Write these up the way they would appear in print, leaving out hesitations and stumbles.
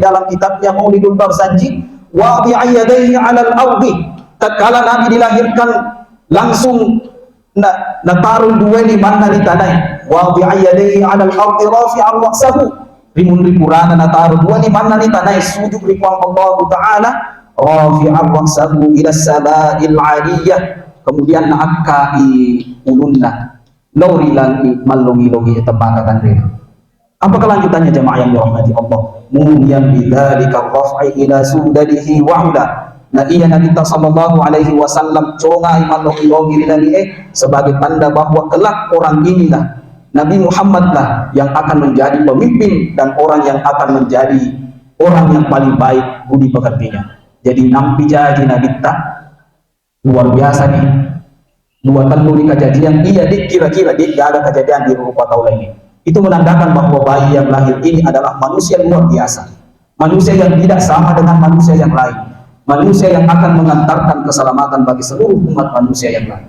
dalam kitabnya Maulidul Barzanji, wadi'a yadayhi 'alal ardi, tatkala Nabi dilahirkan langsung nataruh dua di mana di tanah, wadi'a yadayhi 'alal ardi rafi'an ra'sahu, rimun ripurana nataruh dua di mana di tanah, sujud rikuang Allah Ta'ala, rafi'an ra'sahu ila sama'il 'aliyah, kemudian na'akai ulunna laurilan malungi-lungi tembakakan diri. Apa kelanjutannya jemaah yang dirahmati Allah? Mumyan bidzalika raf'i ila sudadihi wa'ula. Nah iya Nabi sallallahu alaihi wasallam congai malungi-lungi sebagai tanda bahwa kelak orang inilah Nabi Muhammad lah yang akan menjadi pemimpin dan orang yang akan menjadi orang yang paling baik budi pekertinya. Jadi nampi jadi Nabi tak luar biasa nih. Dua telur di kejadian iya dik kira-kira dik gak ada kejadian di rupa taula ini. Itu menandakan bahwa bayi yang lahir ini adalah manusia luar biasa, manusia yang tidak sama dengan manusia yang lain, manusia yang akan mengantarkan keselamatan bagi seluruh umat manusia yang lain.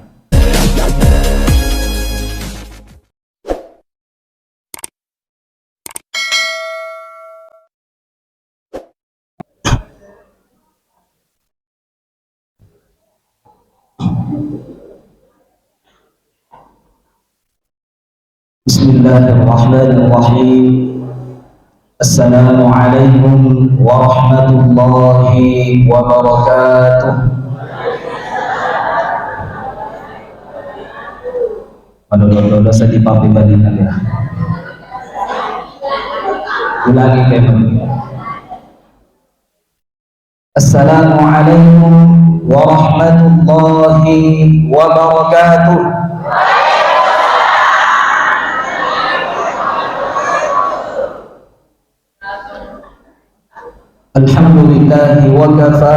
Bismillahirrahmanirrahim. Assalamualaikum warahmatullahi wabarakatuh. Aduh, saya dipapi balik ya. Ulangi kembali. Assalamualaikum warahmatullahi wabarakatuh. Alhamdulillahi wa kafa,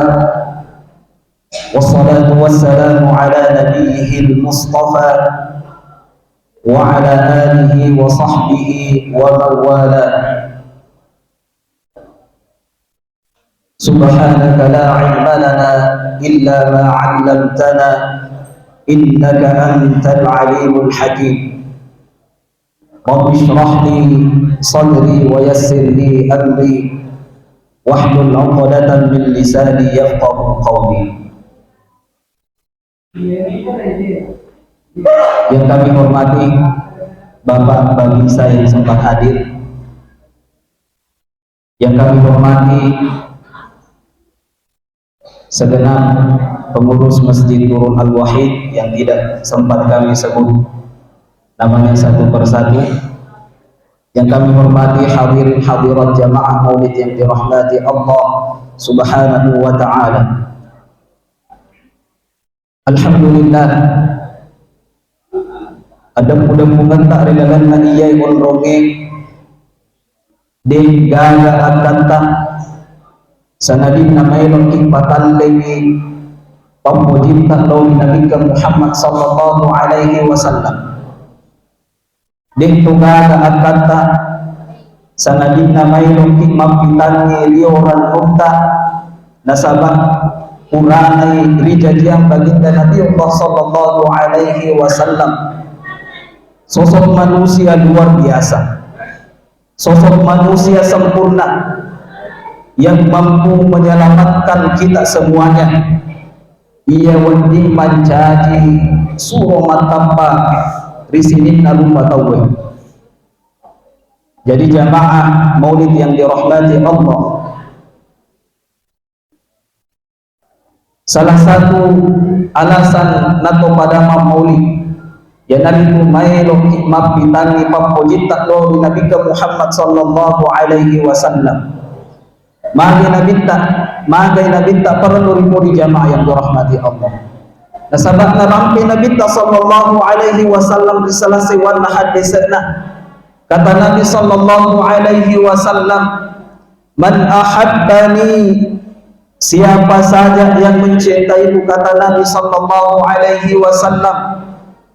wassalatu wassalamu ala nabiyyihil mustafa wa ala alihi wa sahbihi wa mawala. Subhanaka la ilma lana illa ma 'allamtana innaka antal alimul hakim. Rabbi shrah li sadri wa yassir li amri wahlul 'uqdatam min lisani yafqahu qawli. Yang kami hormati Bapak bagi saya yang sempat hadir, yang kami hormati segenap pengurus Masjid Nurul Al-Wahid yang tidak sempat kami sebut namanya satu persatu, yang kami hormati hadirin hadirat jamaah maulid yang dirahmati Allah Subhanahu wa ta'ala. Alhamdulillah, ada mudah-mudahan tak redalan na iyay onronge di gaga aganta sanadin na mayroon kipatan lengi pamujin tatlaw ni Nabi Muhammad sallallahu alaihi wasallam. Dito gaga aganta sanadin na mayroon kimapitan ni liyoran munta nasabak uranay rijadiyang baginda Nabi Allah sallallahu alaihi wasallam. Sosok manusia luar biasa, sosok manusia sempurna yang mampu menyelamatkan kita semuanya. Ia wandi menjadi suruh matampa risinin alumma tawwe. Jadi jamaah maulid yang dirahmati Allah, salah satu alasan nato pada maulid ya Nabi Muhammad mapitani papojit taklo ni Nabi Muhammad sallallahu alaihi wasallam. Magay Nabi ta perlu di jamaah yang dirahmati Allah. Nasabak na rampi Nabi ta sallallahu alaihi wasallam risalasi wan hadisna. Kata Nabi sallallahu alaihi wasallam, "Man ahabbani," siapa saja yang mencintaiku, kata Nabi sallallahu alaihi wasallam,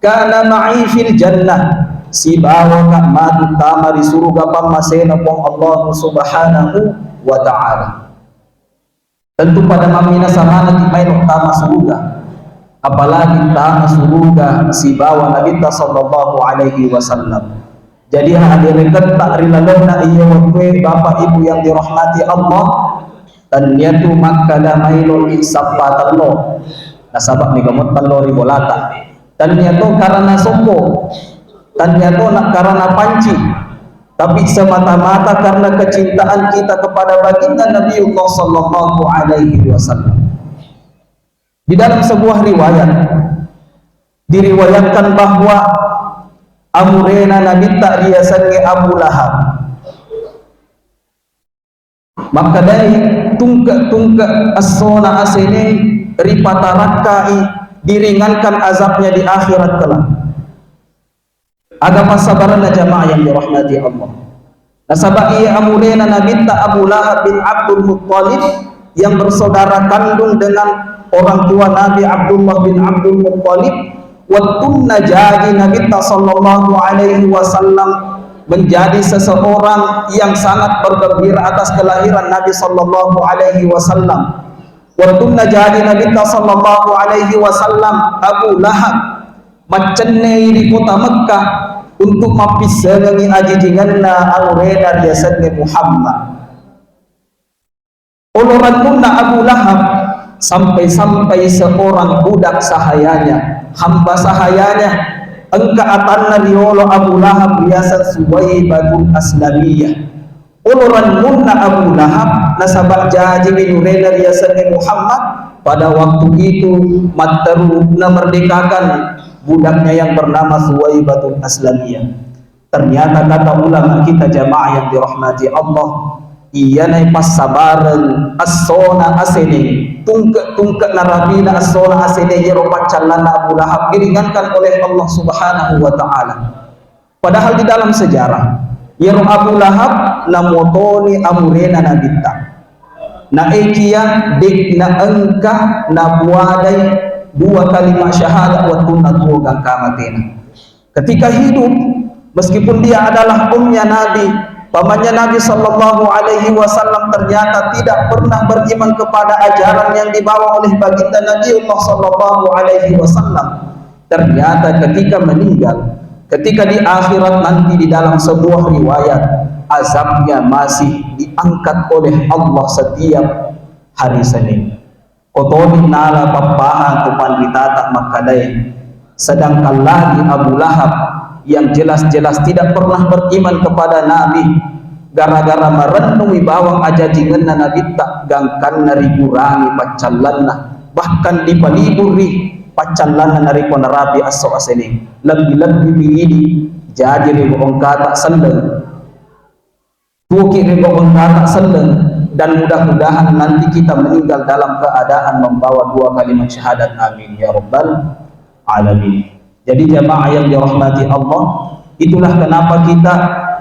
kana ma'i fil jannah, si bawa ka matutama di surga pamasena pong Allah subhanahu wa ta'ala. Tentu pada mamina sama nanti main utama surga, apalagi tama surga si bawa Nabi sallallahu alaihi wasallam. Jadi hadirin tak rilalona iya waktu bapak ibu yang dirahmati Allah, dan niatu maka damailul isapatan lo nasabak ni gamot talo ribolata, dan niatu karena sopo, dan niatu nak karena panci, tapi semata-mata karena kecintaan kita kepada baginda Nabiullah sallallahu alaihi wasallam. Di dalam sebuah riwayat diriwayatkan bahwa amurena Nabi tak riasannya Abu Lahab, maka dari tungka asona asene ripatarakai diringankan azabnya di akhirat kelak. Agama sabarana jamaah yang dirahmati Allah. Nasabai amurena Nabi tak Abu Lahab bin Abdul Muttalib yang bersaudara kandung dengan orang tua Nabi Abdullah bin Abdul Muttalib. Wattunna jadi Nabi sallallahu alaihi wasallam menjadi seseorang yang sangat bergembira atas kelahiran Nabi sallallahu alaihi wasallam. Wattunna jadi Nabi sallallahu alaihi wasallam Abu Lahab macenne di kota Mekah untuk mapisengi ajijinganna aureda biasanya Muhammad. Uluran munna Abu Lahab sampai seorang budak sahayanya, hamba sahayanya, engka atanna riolo Abu Lahab biasa Suwaibatul Aslamiyah. Uluran munna Abu Lahab nasabak jaji binurena riasannya Muhammad pada waktu itu materu merdekakan budaknya yang bernama Suwaibatul Aslamiyah. Ternyata kata ulama kita jamaah yang dirahmati Allah, iya naik pas sabaran asona asene tungke narabina asona asene yero pacalana Abu Lahab diringankan oleh Allah Subhanahu wa taala. Padahal di dalam sejarah yero Abu Lahab namotoni amurena nabita na ekia dik na engkah na buadai dua kalimat syahadat wa tunat tugang kamatena. Ketika hidup, meskipun dia adalah umnya Nabi, pamannya Nabi sallallahu alaihi wasallam ternyata tidak pernah beriman kepada ajaran yang dibawa oleh baginda Nabiullah sallallahu alaihi wasallam. Ternyata ketika meninggal, ketika di akhirat nanti di dalam sebuah riwayat, azabnya masih diangkat oleh Allah setiap hari Senin. Kotoni nala papahan tupan ditata makadai. Sedangkan lagi Abu Lahab yang jelas-jelas tidak pernah beriman kepada Nabi, gara-gara merenungi bawang ajajinganna Nabi tak gangkan narikurangi pacalanna, bahkan dipaliburi pacalanna nariko narabi aso asene lebih-lebih ini jadi ribuong kata sendeng buki ribuong kata sendeng. Dan mudah-mudahan nanti kita meninggal dalam keadaan membawa dua kalimat syahadat, amin ya rabbal alamin. Jadi jamaah yang dirahmati Allah, itulah kenapa kita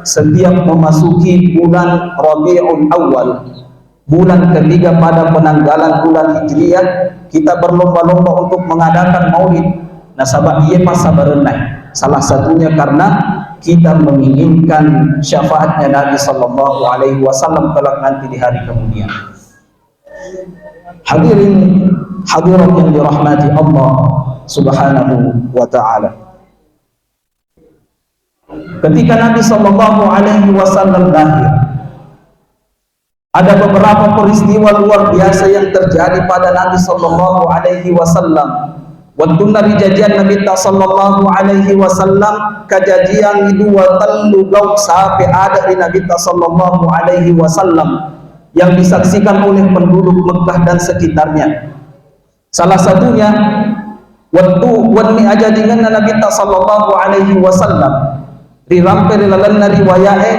setiap memasuki bulan Rabiul Awal, bulan ketiga pada penanggalan bulan Hijriah, kita berlomba-lomba untuk mengadakan maulid. Nasabah iya pas sabarenai. Salah satunya karena kita menginginkan syafaatnya Nabi sallallahu alaihi wasallam kelak nanti di hari kemudian. Hadirin hadirat yang dirahmati Allah Subhanahu wa taala. Ketika Nabi sallallahu alaihi wasallam lahir, ada beberapa peristiwa luar biasa yang terjadi pada Nabi sallallahu alaihi wasallam. Waktu rijajian Nabi sallallahu alaihi wasallam kajajian dua telu lauk sampai ada di Nabi sallallahu alaihi wasallam yang disaksikan oleh penduduk Mekah dan sekitarnya. Salah satunya waktu wani aja dengan Nabi sallallahu alaihi wasallam rirampe rilalanna riwayae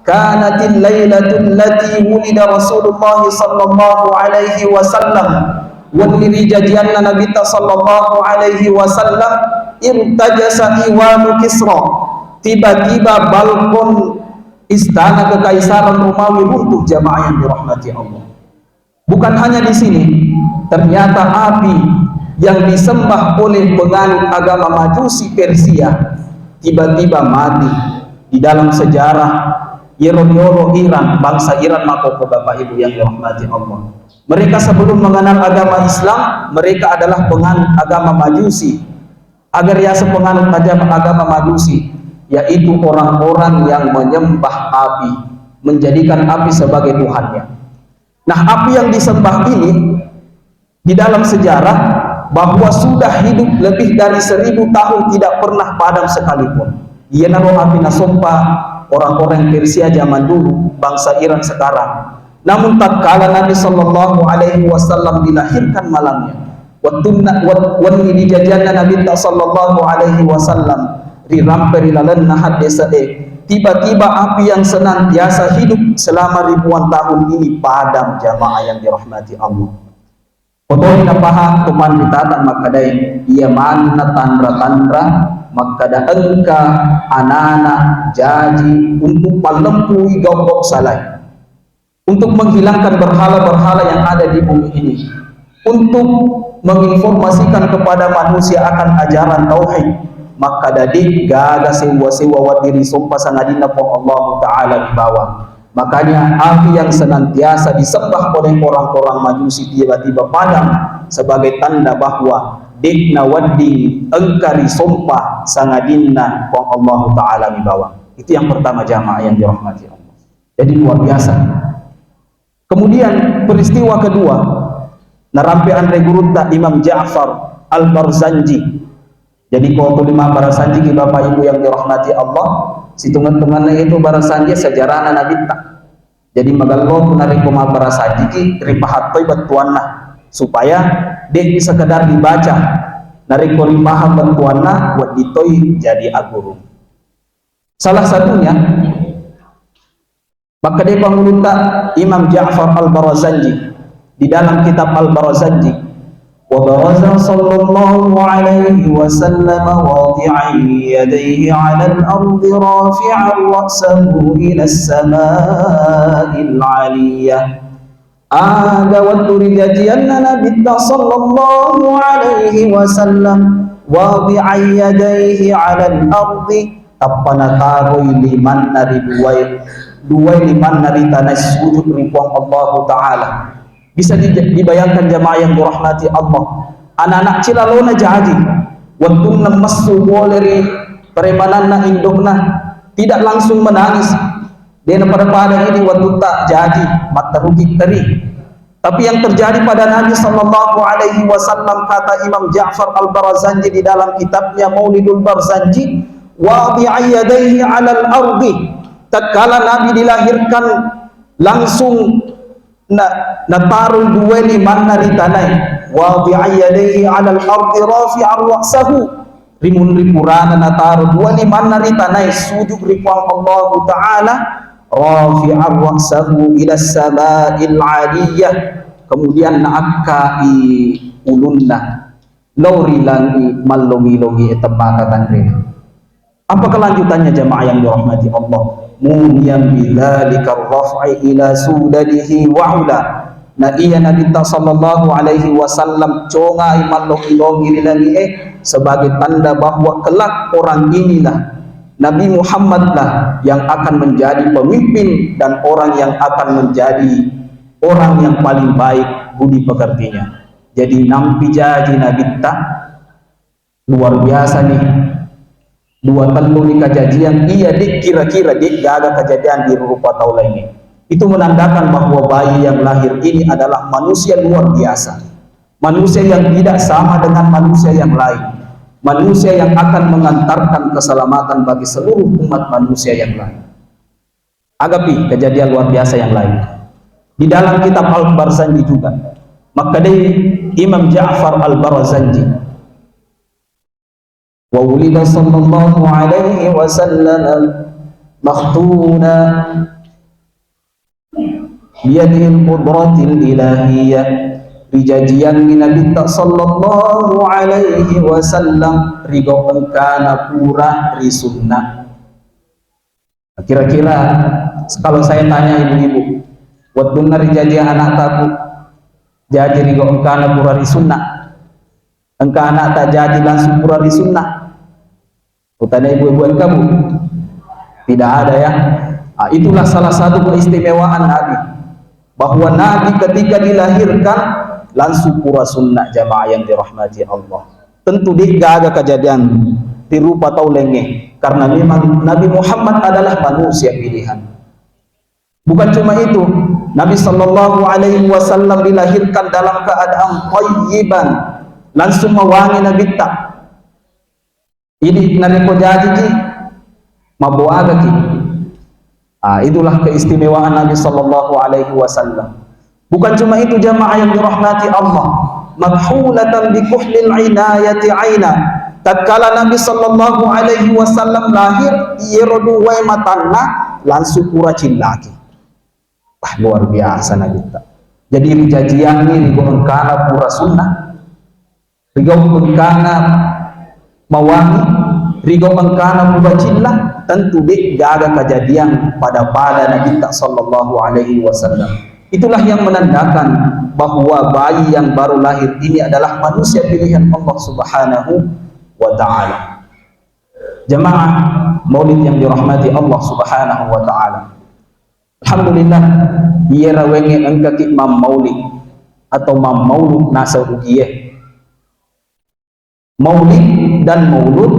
kanatil lailatul lati wulida Rasulullah sallallahu alaihi wasallam wani rijajianna Nabi sallallahu alaihi wasallam irtajasa iwanu Kisra, tiba-tiba balkon istana kekaisaran Romawi runtuh jamaah yang dirahmati Allah. Bukan hanya di sini, ternyata api yang disembah oleh penganut agama Majusi Persia tiba-tiba mati. Di dalam sejarah Yero Iran, bangsa Iran makoko Bapak Ibu yang dirahmati Allah, mereka sebelum mengenal agama Islam, mereka adalah penganut agama Majusi. Agar ya sepenganut agama Majusi, yaitu orang-orang yang menyembah api, menjadikan api sebagai Tuhannya. Nah, api yang disembah ini di dalam sejarah bahwa sudah hidup lebih dari 1000 tahun tidak pernah padam sekalipun. Ia naruh api nasompa orang-orang Persia zaman dulu, bangsa Iran sekarang. Namun tatkala Nabi sallallahu alaihi wasallam dilahirkan malamnya, waktu dijadiannya Nabi sallallahu alaihi wasallam diramperi lalenna hadisa tiba-tiba api yang senantiasa hidup selama ribuan tahun ini padam, jamaah yang dirahmati Allah. Potong napaha tuman ditata makadai ia mana tandra-tandra makada engka anak-anak jaji untuk palempui gobok salai, untuk menghilangkan berhala-berhala yang ada di bumi ini, untuk menginformasikan kepada manusia akan ajaran tauhid. Maka dadi gaga sewa-sewa wadiri sumpah sangadina po Allah Ta'ala di bawah. Makanya api yang senantiasa disembah oleh orang-orang Majusi tiba-tiba padam sebagai tanda bahwa dikna waddi engkari sumpah sangadina po Allah Ta'ala di bawah. Itu yang pertama, jamaah yang dirahmati Allah. Jadi luar biasa. Kemudian peristiwa kedua, narampi Andre Gurunta Imam Ja'far Al-Barzanji. Jadi kalau lima Barzanji Bapak Ibu yang dirahmati Allah, situngan-tungannya itu Barzanji sejarahna Nabi tak. Jadi magallo nari kuma Barzanji ki ripahat toy batuanna supaya dia sekedar dibaca. Nari ko ripahat batuanna buat ditoy jadi agurung. Salah satunya maka dia pangulunta Imam Ja'far Al-Barzanji di dalam kitab Al-Barzanji, wa baraza sallallahu alaihi wasallam wadi'an yadayhi 'ala al-ardi rafi'an ra'sahu ila as-sama'il 'aliyah. Ada waktu rijajianna Nabi sallallahu alaihi wasallam wadi'an yadayhi 'ala al-ardi tapana taroy liman nari duway liman nari tanah sujud ribuan Allah Ta'ala. Bisa dibayangkan jamaah yang dirahmati Allah, anak-anak cilalona jadi waktu nemesu boleri peremananna indukna tidak langsung menangis dia pada ini waktu tak jadi mata rugi teri. Tapi yang terjadi pada Nabi sallallahu alaihi wasallam, kata Imam Ja'far Al-Barzanji di dalam kitabnya Maulidul Barzanji, wadi'a yadayhi 'ala al-ardi, tatkala Nabi dilahirkan langsung nataruh dua liman nari tanai, wadi'a yadayhi 'ala al-ardi rafi'an ra'sahu, rimun ripurana nataruh dua liman nari tanai sujud ripuang Allah Ta'ala rafi'an ra'sahu ila as-sama'il 'aliyah. Kemudian naakai ulunna lauri langi malongi-longi etembakatan rena. Apa kelanjutannya jamaah yang dirahmati Allah? Muniyam bidzalika raf'i ila sudadihi wa'ula. Nah iya Nabi sallallahu alaihi wasallam congai malongi-longi lagi sebagai tanda bahwa kelak orang inilah Nabi Muhammad lah yang akan menjadi pemimpin dan orang yang akan menjadi orang yang paling baik budi pekertinya. Jadi nampi jadi Nabi tak luar biasa nih. Dua telu di kejadian iya dik kira-kira dik gak ada kejadian di rupa taula ini. Itu menandakan bahwa bayi yang lahir ini adalah manusia luar biasa, manusia yang tidak sama dengan manusia yang lain, manusia yang akan mengantarkan keselamatan bagi seluruh umat manusia yang lain. Agapi kejadian luar biasa yang lain di dalam kitab Al-Barzanji juga. Maka dari Imam Ja'far Al-Barzanji, wa wulida sallallahu alaihi wasallam makhtuna biyadil qudratil ilahiyah. Rijajian Nabi sallallahu alaihi wasallam rigo engkana pura risunnah. Kira-kira kalau saya tanya ibu-ibu, waktu rijajian anak taku jadi rigo engkana pura risunnah, engka anak tak jadi langsung pura risunnah. Utana ibu-ibu kamu tidak ada ya. Nah, itulah salah satu keistimewaan Nabi, bahwa Nabi ketika dilahirkan langsung pura sunnah, jamaah yang dirahmati Allah. Tentu dia ada kejadian di rupa taulenge karena memang Nabi Muhammad adalah manusia pilihan. Bukan cuma itu, Nabi sallallahu alaihi wasallam dilahirkan dalam keadaan thayyiban, langsung mewangi Nabi tak. Ini nariko jadi ki mabuaga ki. Itulah keistimewaan Nabi sallallahu alaihi wasallam. Bukan cuma itu jamaah yang dirahmati Allah, madhulatan bi kuhlil inayati aina. Tatkala Nabi sallallahu alaihi wasallam lahir, yerodu wa matanna langsung kuracin lagi. Luar biasa Nabi tak. Jadi rijajian ini rigo kana pura sunnah, rigo kana mawangi, rigo kana mubacillah, tentu dek jaga kejadian pada Nabi tak sallallahu alaihi wasallam. Itulah yang menandakan bahwa bayi yang baru lahir ini adalah manusia pilihan Allah Subhanahu wa ta'ala. Jemaah maulid yang dirahmati Allah Subhanahu wa ta'ala, alhamdulillah ia rawenge engka ki mam maulid atau mam maulud nasa ugiye. Maulid dan maulud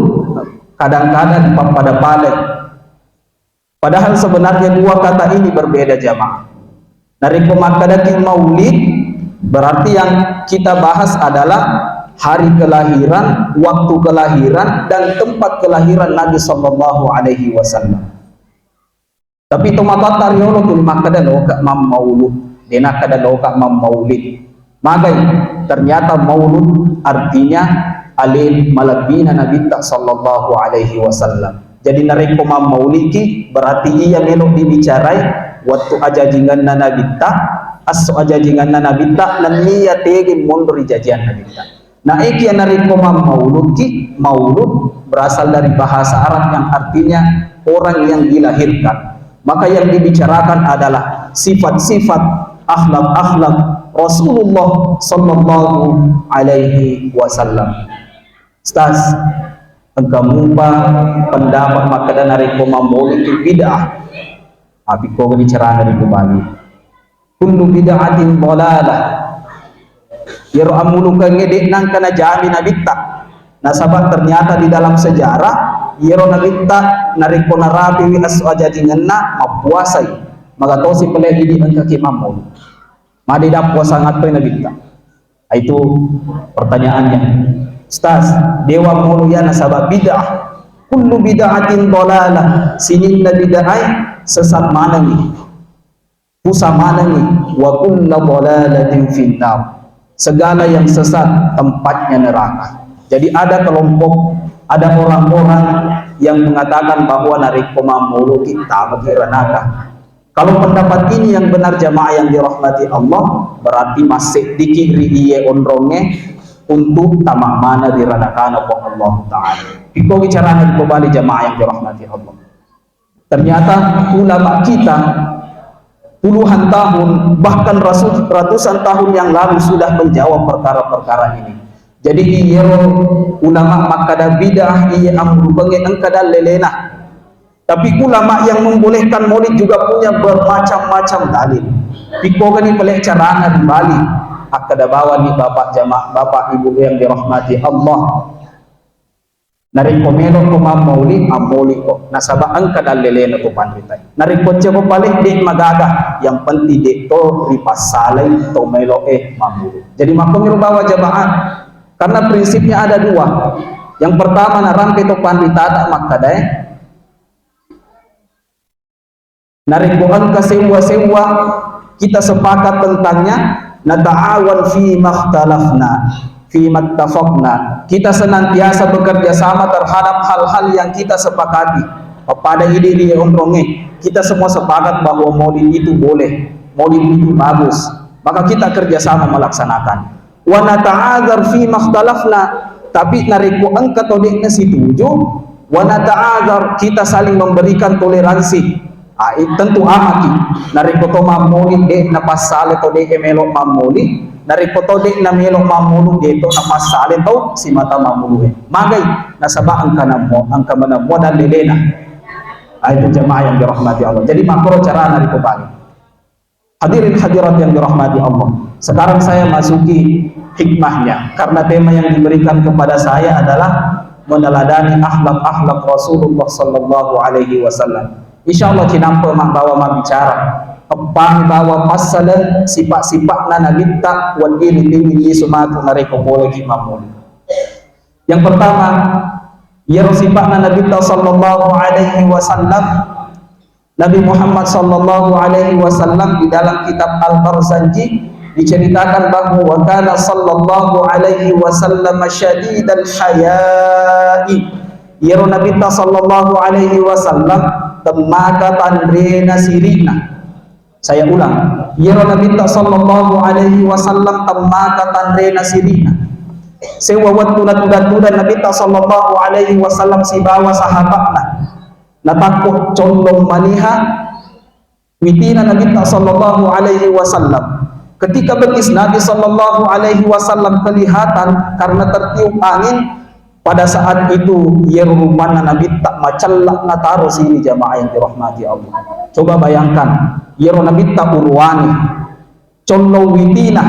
kadang-kadang pada paling, padahal sebenarnya dua kata ini berbeda jamaah. Dari pemakadati maulid berarti yang kita bahas adalah hari kelahiran, waktu kelahiran, dan tempat kelahiran Nabi sallallahu alaihi wasallam. Tapi tomatat tariolo tul makada loka mam maulud, dena kada loka mam maulid. Magai ternyata maulud artinya alil malabina Nabi sallallahu alaihi wasallam. Jadi nareko mam maulid ki berarti ia melok dibicarai waktu ajajingan Nabi tak, aso ajajingan Nabi tak, dan niat tegi mundur jajian Nabi tak. Nah, iki yang nariko maulud ki, maulud berasal dari bahasa Arab yang artinya orang yang dilahirkan. Maka yang dibicarakan adalah sifat-sifat, akhlak-akhlak Rasulullah sallallahu alaihi wasallam. Ustaz, engkau muba pendapat maka dan nariko maulud ki bid'ah. Abi kau bicara dari kembali. Kullu bid'atin dhalalah. Yaro amulu kangedek nang kana jami nabitta. Nasabah ternyata di dalam sejarah yaro nabitta nariko narabi wi aswaja dinganna mapuasai. Maka kau si peleh di angka kimamu. Madi dak puasa ngapai nabitta. Itu pertanyaannya. Ustaz, dewa mulu ya nasabah bid'ah. Kullu bid'atin dhalalah. Sinin bid'ah sesat mana nih, pusat mana nih, wa kullu dhalalatin finnar, segala yang sesat tempatnya neraka. Jadi ada kelompok, ada orang-orang yang mengatakan bahwa nariko mamulu kita bagi neraka. Kalau pendapat ini yang benar jamaah yang dirahmati Allah, berarti masih dikiri iye onronge untuk tamak mana diranakan Allah Ta'ala. Iko bicara kembali jamaah yang dirahmati Allah. Ternyata ulama kita puluhan tahun, bahkan ratusan tahun yang lalu sudah menjawab perkara-perkara ini. Jadi iero ulama makada bidah iya amru bengen engkada lelena. Tapi ulama yang membolehkan maulid juga punya bermacam-macam dalil. Pikogani pelek carana di Bali. Akada bawa ni bapak jamaah, bapak ibu yang dirahmati Allah. Nariko melo ko maulid amoli ko nasaba ang kadalelena to panritay nariko che ko balik di magaga yang penting di to ripasalay to melo mamuli. Jadi makomiro bawa jamaah karena prinsipnya ada dua. Yang pertama narampe to panritada makadai nariko ang kasewa-sewa kita sepakat tentangnya, nata'awan fi makhtalafna fi mattafaqna, kita senantiasa bekerja sama terhadap hal-hal yang kita sepakati. Pada ide ondronge kita semua sepakat bahwa maulid itu boleh, maulid itu bagus, maka kita kerjasama melaksanakan. Wa nata'adzar fi makhtalafna, tapi nariku angka todeknya setuju. Wa nata'adzar, kita saling memberikan toleransi. Tentu amati nariku to maulid de na pasale to de emelo maulid, nariku to de na melo maulid de to na pasale to si mata maulid magay nasaba angka namo angka manamo dan lelena. Itu jemaah yang dirahmati Allah. Jadi makro cara nariku balik. Hadirin hadirat yang dirahmati Allah. Sekarang saya masuki hikmahnya, karena tema yang diberikan kepada saya adalah meneladani akhlak-akhlak Rasulullah sallallahu alaihi wasallam. Insyaallah cinampa mak bawa mak bicara pang bawa pasal sifat-sifat na Nabi tak wadini tinggi sumatu mereka boleh kimamul. Yang pertama, ya sifat na Nabi sallallahu alaihi wasallam. Nabi Muhammad sallallahu alaihi wasallam di dalam kitab Al-Barzanji diceritakan bahwa kana sallallahu alaihi wasallam syadidal haya'i. Ya Nabi sallallahu alaihi wasallam temaka tandrena sirina. Saya ulang, ya Nabi sallallahu alaihi wasallam temaka tandrena sirina. Sewa waktu natuda Nabi sallallahu alaihi wasallam si bawa sahabatna natakut condong maniha witina Nabi sallallahu alaihi wasallam. Ketika betis Nabi sallallahu alaihi wasallam kelihatan karena tertiup angin, pada saat itu ya rumana Nabi tak macallak na taruh sini jamaah yang dirahmati Allah. Coba bayangkan, ya Nabi tak urwani conlo witina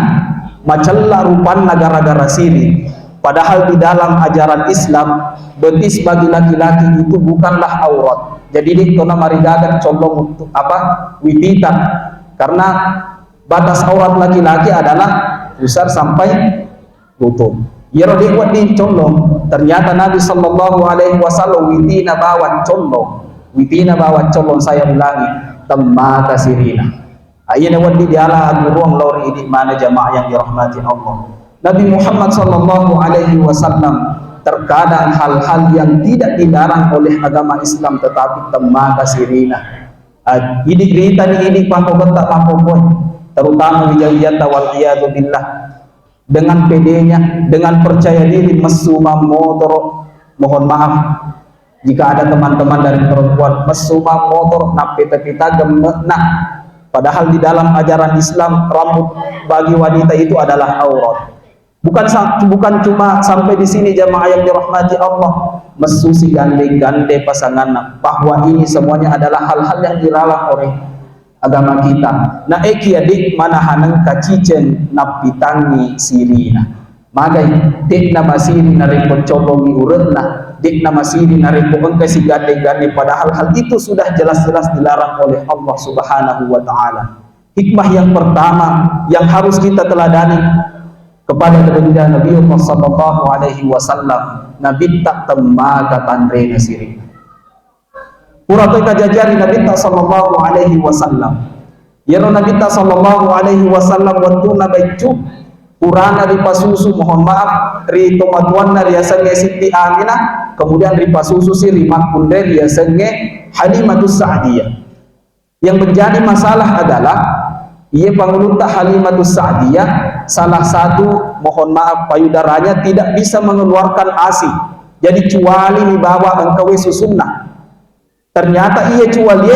macallak rupanna gara-gara sini. Padahal di dalam ajaran Islam betis bagi laki-laki itu bukanlah aurat. Jadi dia kena maridagan conlo untuk apa? Witita. Karena batas aurat laki-laki adalah pusar sampai lutut. Ya Rabi buat di colong, ternyata Nabi sallallahu alaihi wasallam witina bawa colong saya ulangi temaka sirina. Ayana wadi diala ruang lori ini mana jamaah yang dirahmati Allah. Nabi Muhammad sallallahu alaihi wasallam terkadang hal-hal yang tidak dilarang oleh agama Islam tetapi temaka sirina. Ini cerita ini pampobetak pampoboy, terutama wijayata wal iyadu billah. Dengan pedenya, dengan percaya diri mesuma motor, mohon maaf jika ada teman-teman dari perempuan mesuma motor nak pita-pita gemna, padahal di dalam ajaran Islam rambut bagi wanita itu adalah aurat. Bukan cuma sampai di sini jamaah yang dirahmati Allah, mesu si gande-gande pasangan, bahwa ini semuanya adalah hal-hal yang dilarang oleh agama kita. Na eki adik mana haneng kacicen napitangi sirina. Magai dik nama siri nareko colongi uretna, dik nama siri nareko engke si gade-gade, padahal hal itu sudah jelas-jelas dilarang oleh Allah Subhanahu wa taala. Hikmah yang pertama yang harus kita teladani kepada baginda Nabi Muhammad sallallahu alaihi wasallam, Nabi tak temaka tandrena sirina. Puratai kajajari Nabi sallallahu alaihi wasallam. Ya Nabi sallallahu alaihi wasallam waktu nabaicu purana ripasusu, mohon maaf ri tomatuanna riasange Siti Aminah, kemudian ripasusu si rimak kunde riasange Halimatus Sa'diyah. Yang menjadi masalah adalah ia pangulunta Halimatus Sa'diyah salah satu, mohon maaf payudaranya tidak bisa mengeluarkan ASI. Jadi cuali dibawa engkau susunna. Ternyata ia cuali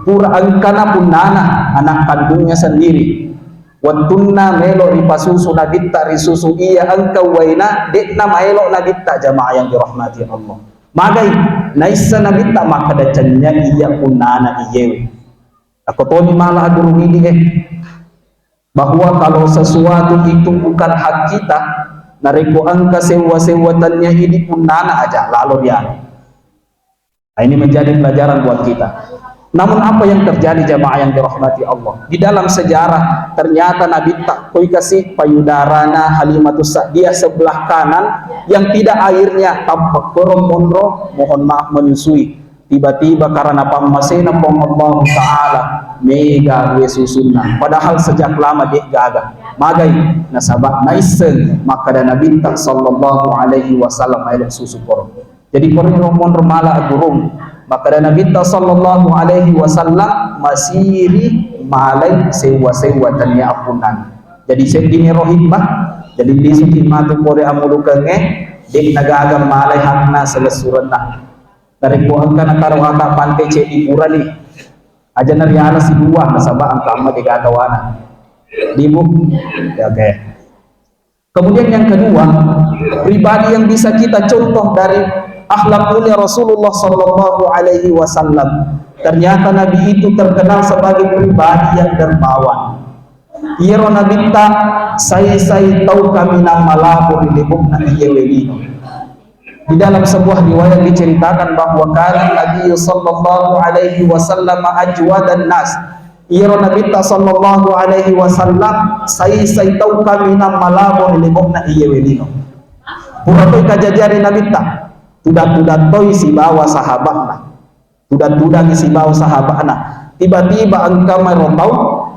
pura angkana punana anak kandungnya sendiri. Watunna melo ripasusu naditta risusu iya engkau waina dekna melo naditta jamaah yang dirahmati Allah. Magai naisa naditta maka dacannya iya punana iyewe. Aku toni malah guru ini bahwa kalau sesuatu itu bukan hak kita, nareko angka sewa-sewatannya ini punana aja lalu dia. Nah, ini menjadi pelajaran buat kita. Namun apa yang terjadi jamaah yang dirahmati Allah? Di dalam sejarah ternyata Nabi tak koi kasih payudarana Halimatus Sa'diyah sebelah kanan yang tidak airnya tampak korong-monro, mohon maaf menyusui. Tiba-tiba karena pamasena pong Allah Ta'ala mega wesusunna. Padahal sejak lama dia gagal. Magai nasabak naisen maka dan Nabi tak sallallahu alaihi wasallam air susu korong. Jadi korang monro malah burung. Maka dan Nabi sallallahu alaihi wasallam masiri malai sewa-sewa tanya apunan. Jadi sedini rohimah, jadi disuki matu kore amulukenge, dek nagagam malai hakna selesurna. Dari kuang kana karo aka pantai cedi urani. Aja nariana si dua nasaba angka amma digatawana. Dibu. Ya oke. Kemudian yang kedua, pribadi yang bisa kita contoh dari akhlak mulia Rasulullah sallallahu alaihi wasallam. Ternyata Nabi itu terkenal sebagai pribadi yang dermawan. Ia Nabi saya tahu kami nama malapur di bukna iyewelino. Di dalam sebuah riwayat diceritakan bahwa kana Nabi sallallahu alaihi wasallam ajwadan nas. Iro Nabi sallallahu alaihi wasallam sai tau kami na malabo ilibok na iyewelino. Puratoy kajajari Nabi ta. Tudat-tudat toy si bawa sahabat na. Tudat-tudat si bawa sahabat na. Tiba-tiba ang kamay rotaw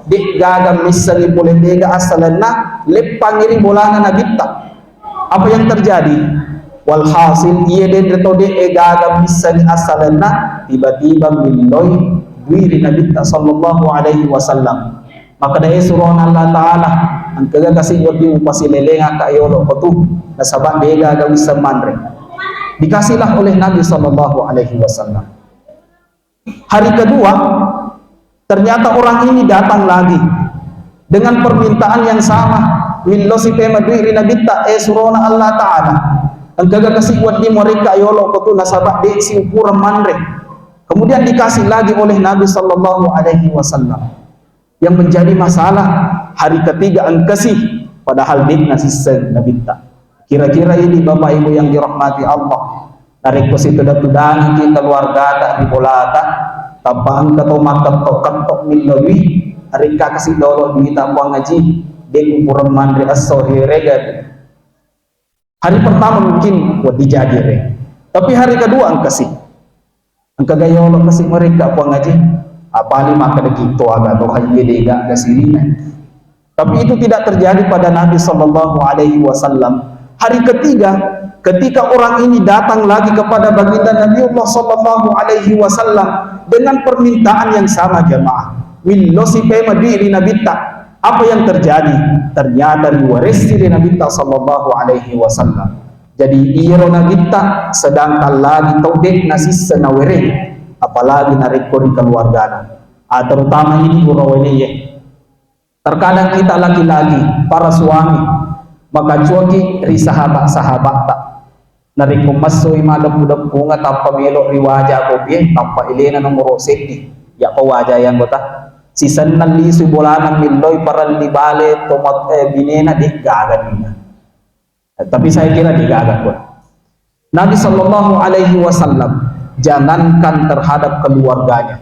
di gagam misali politiga asalan na lepangiri bola na Nabi ta. Apa yang terjadi? Walhasil iya den reto de gagam misali asalan na tiba-tiba miloy duiri Nabi sallallahu alaihi wasallam. Maka dahil suruhan Allah Ta'ala ang kagakasing wadi upasilelenga kaayolo ko to na sabang de gagam manre dikasihlah oleh Nabi sallallahu alaihi wasallam. Hari kedua ternyata orang ini datang lagi dengan permintaan yang sama. Millo si pema duiri Nabi suruhan Allah Ta'ala ang kagakasih wadi mereka ayolo ko to na sabang de si ukuran manre. Kemudian dikasih lagi oleh Nabi sallallahu alaihi wasallam. Yang menjadi masalah hari ketiga ang kasih padahal dik nasisen Nabi ta. Kira-kira ini Bapak Ibu yang dirahmati Allah. Tarik ko si tudat-tudan kita keluarga ta di bolata tapang kato makatok-katok milawi tarik ka kasih dolo di tapang ngaji dik ukuran mandri as-sohi regad. Hari pertama mungkin wadi jadi re. Tapi hari kedua ang kasih ang kagayolo kasih mereka po ngaji apali maka gitu agak atau hanya kasih. Tapi itu tidak terjadi pada Nabi sallallahu alaihi wasallam. Hari ketiga ketika orang ini datang lagi kepada baginda Nabi Allah sallallahu alaihi wasallam dengan permintaan yang sama jemaah. Willo si pema diri Nabi ta. Apa yang terjadi? Ternyata riwarisi dari Nabi sallallahu alaihi wasallam. Jadi iro nagita sedangkan lagi taudek nasis senawere apalagi narikori keluarga terutama ini uraweniye. Terkadang kita laki-laki para suami maka cuaki ri sahabat-sahabat tak nariko masoi madap-udap bunga tanpa melok riwaja ko biye tanpa ilena nomor safety ya ko wajah yang kota sisan nali su bolanan milloy para libale tomat binena di gagan. Tapi saya kira digagak pun. Nabi sallallahu alaihi wasallam jangankan terhadap keluarganya,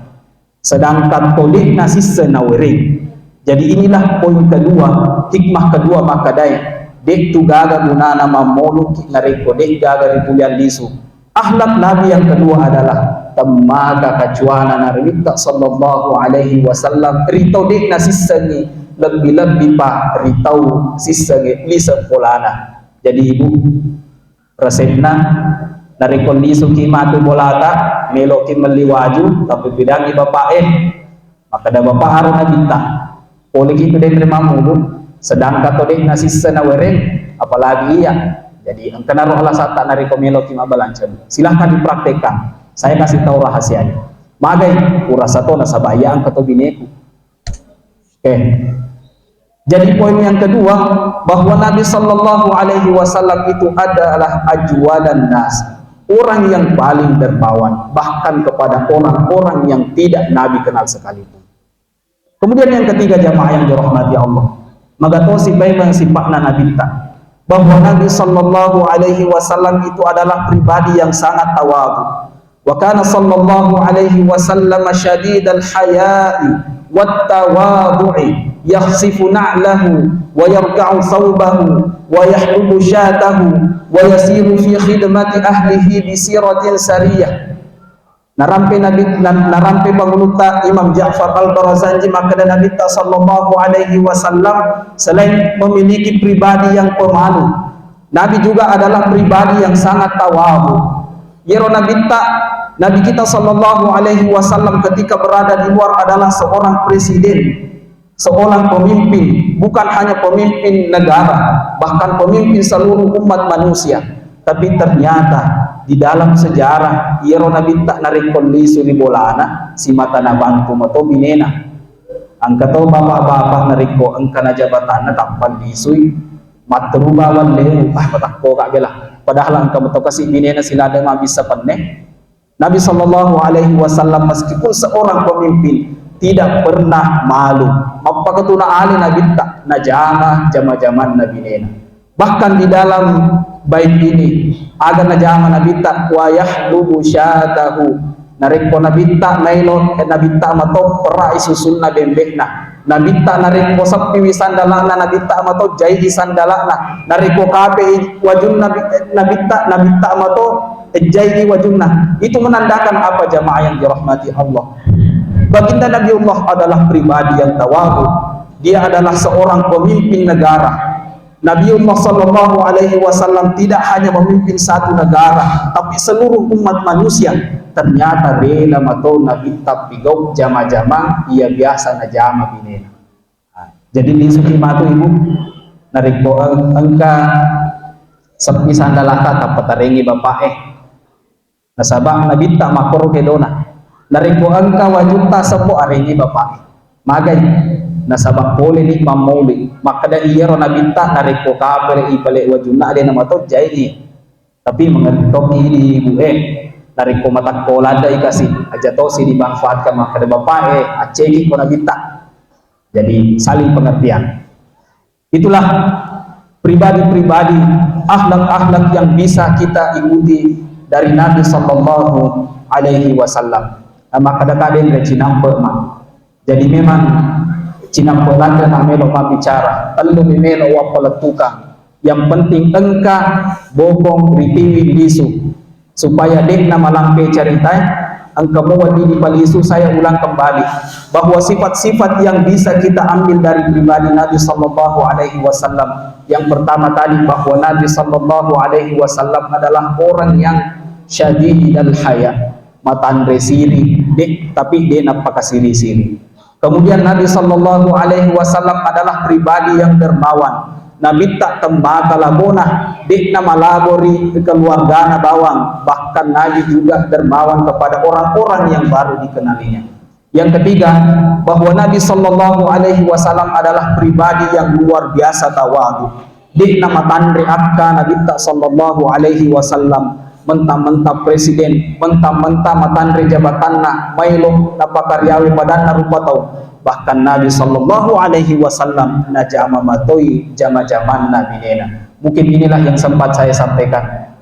sedangkan polik nasis senawiri. Jadi inilah poin kedua, hikmah kedua maka dai dek tu gaga gunana mamolu nareko dek gaga ripulian lisu. Akhlak Nabi yang kedua adalah temaga kacuana narita sallallahu alaihi wasallam ritau dek nasis sengi lebih-lebih pak ritau sisenge lisa polana. Jadi ibu resepna dari kondisi kimatu bolata meloki meliwaju tapi bidangi bapak maka ada bapak harus nabita oleh itu dia terima mulut sedangkan tadi nasi senawere apalagi ya jadi angkana roh Allah saat dari meloki mabalancan silahkan dipraktekkan saya kasih tahu rahasianya magai urasa to nasabaya ang kato bineku Jadi poin yang kedua bahwa Nabi sallallahu alaihi wasallam itu adalah ajwadan nas, orang yang paling dermawan bahkan kepada orang-orang yang tidak Nabi kenal sekalipun. Kemudian yang ketiga jamaah yang dirahmati Allah, magatosi baiklah sifatna Nabi kita bahwa Nabi sallallahu alaihi wasallam itu adalah pribadi yang sangat tawadhu. Wa kana sallallahu alaihi wasallam syadidal haya'i wat tawadhu'i yakhsifu na'lahu wa yarka'u thawbahu wa yahlubu syatahu wa yasiru fi khidmati ahlihi bi siratin sariyah. Narampe panguluta Imam Ja'far Al-Barazanji maka Nabi sallallahu alaihi wasallam selain memiliki pribadi yang pemalu, Nabi juga adalah pribadi yang sangat tawadhu. Yero Nabi kita sallallahu alaihi wasallam ketika berada di luar adalah seorang presiden, seorang pemimpin, bukan hanya pemimpin negara, bahkan pemimpin seluruh umat manusia. Tapi ternyata di dalam sejarah Yero Nabi tak narik kondisi di bolana si mata nabantu mato binena angkato bapak-bapak nariko angkana jabatan na takpan disui matrubawan lehu patakko kak bela padahal angka mato kasi binena sila ada bisa penne. Nabi sallallahu alaihi wasallam meskipun seorang pemimpin tidak pernah malu mapakatuna ali Nabi tak najama jama-jaman Nabi nena. Bahkan di dalam baik ini agar najama nabita wa yahlubu syatahu nareko nabita mailo nabita mato pera isusunna bembekna nabita nareko sapi wisandalana nabita mato jai sandalana nareko kabe wajun nabita mato jai wajunna. Itu menandakan apa jamaah yang dirahmati Allah? Baginda Nabiullah adalah pribadi yang tawadhu. Dia adalah seorang pemimpin negara. Nabiullah sallallahu alaihi wasallam tidak hanya memimpin satu negara, tapi seluruh umat manusia. Ternyata rela mato nabi tapigau jama-jama ia biasa na jama binena. Jadi di suki matu ibu nariko angka sepi sandalaka tapatarengi bapak nasabang nabi tak makoro kedona nariko angka wajuta sepo arengi bapak magay nasabak boleh ni mamuli makada iya ro nabinta nariko kabere ibale wajuna ade nama to jai tapi mengentok ini ibu nariko matak kolada ikasi aja to si dimanfaatkan makada bapak acegi ko nabinta. Jadi saling pengertian. Itulah pribadi-pribadi akhlak-akhlak yang bisa kita ikuti dari Nabi sallallahu alaihi wasallam. Maka kadang-kadang cinampe mah. Jadi memang cinampelan dan amelo bicara, telu melo wapaletuka. Yang penting engka bokong ritiwi bisu supaya dekna malampe cerita engka mewadi di palisu. Saya ulang kembali bahwa sifat-sifat yang bisa kita ambil dari pribadi Nabi sallallahu alaihi wasallam. Yang pertama tadi bahwa Nabi sallallahu alaihi wasallam adalah orang yang syadidul haya, matandre siri dek tapi dia napaka siri-siri. Kemudian Nabi sallallahu alaihi wasallam adalah pribadi yang dermawan. Nabi tak tembaga labona dek nama labori keluarga bawang. Bahkan Nabi juga dermawan kepada orang-orang yang baru dikenalinya. Yang ketiga bahwa Nabi sallallahu alaihi wasallam adalah pribadi yang luar biasa tawadhu. Dek nama tandre akka Nabi tak sallallahu alaihi wasallam mentah-mentah presiden, mentah-mentah matandre jabatanna mailo napakaryawi padanna rupa tau. Bahkan Nabi sallallahu alaihi wasallam najama matoi jama-jaman nabinena. Mungkin inilah yang sempat saya sampaikan.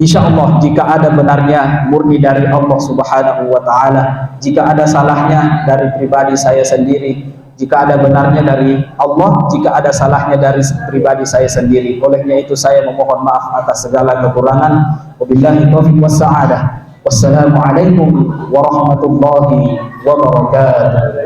Insya Allah jika ada benarnya murni dari Allah subhanahu wa ta'ala, jika ada salahnya dari pribadi saya sendiri, jika ada benarnya dari Allah, jika ada salahnya dari pribadi saya sendiri. Olehnya itu saya memohon maaf atas segala kekurangan. Wabillahi taufiq wassa'adah. Wassalamualaikum warahmatullahi wabarakatuh.